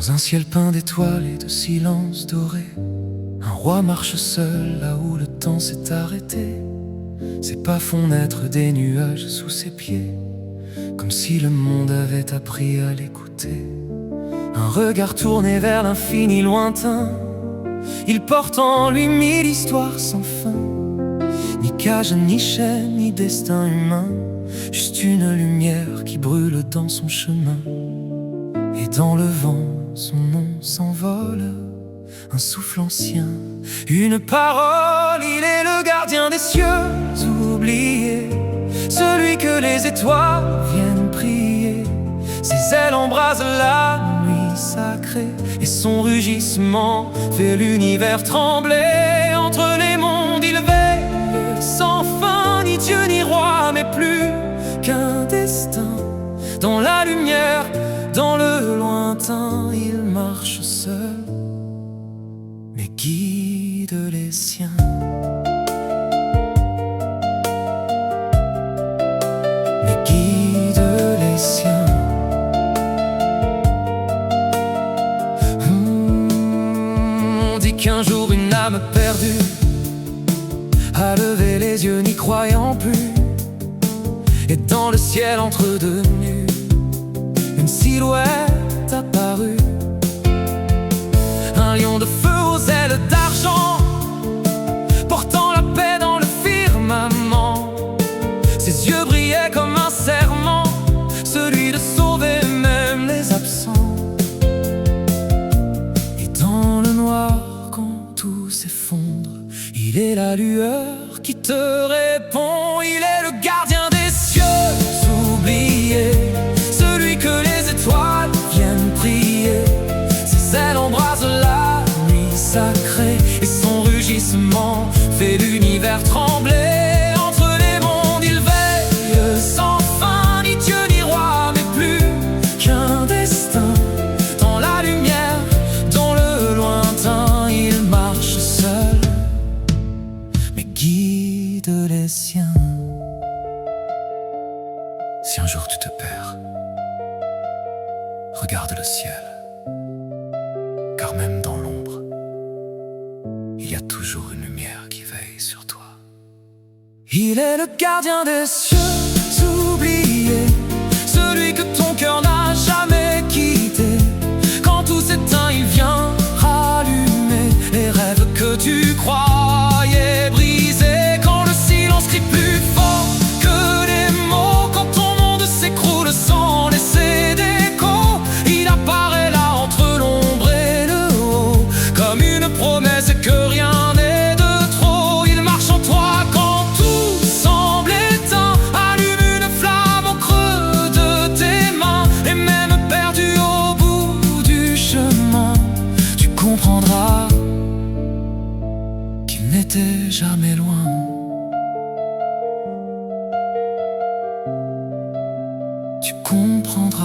Dans un ciel peint d'étoiles et de silence doré, un roi marche seul là où le temps s'est arrêté. Ses pas font naître des nuages sous ses pieds, comme si le monde avait appris à l'écouter. Un regard tourné vers l'infini lointain, il porte en lui 1000 histoires sans fin. Ni cage, ni chaîne, ni destin humain, juste une lumière qui brûle dans son chemin. Et dans le vent, son nom s'envole, un souffle ancien, une parole. Il est le gardien des cieux oubliés, celui que les étoiles viennent prier. Ses ailes embrasent la nuit sacrée, et son rugissement fait l'univers trembler. Entre les mondes il veille sans fin, ni Dieu ni roi, mais plus qu'un destin. Dans la lumière, dans le lointain, il marche seul, mais guide les siens. Mais guide les siens. On dit qu'un jour une âme perdue a levé les yeux n'y croyant plus, et dans le ciel entre deux nues, une silhouette apparue. Un lion de feu aux ailes d'argent, portant la paix dans le firmament. Ses yeux brillaient comme un serment, celui de sauver même les absents. Et dans le noir, quand tout s'effondre, il est la lueur qui te répond. Il est le gardien des cieux oubliés, celui que les étoiles viennent prier. Ses ailes embrasent la nuit sacrée, et son rugissement fait l'univers trembler. Entre les mondes il veille sans fin, ni Dieu ni roi, mais plus qu'un destin. Dans la lumière, dans le lointain, il marche seul, mais guide les siens. Si un jour tu te perds, regarde le ciel, car même dans l'ombre, il y a toujours une lumière qui veille sur toi. Il est le gardien des cieux oubliés, celui que ton cœur n'a jamais quitté. Quand tout s'éteint, il vient rallumer les rêves que tu croyais brisés. Quand le silence crie plus fort que les mots, quand ton monde s'écroule sans laisser d'écho, il apparaît là entre l'ombre et le haut, comme une promesse que rien n'est de trop. Il marche en toi quand tout semble éteint, allume une flamme au creux de tes mains. Et même perdu au bout du chemin, tu comprendras qu'il n'était jamais loin. Tu comprendras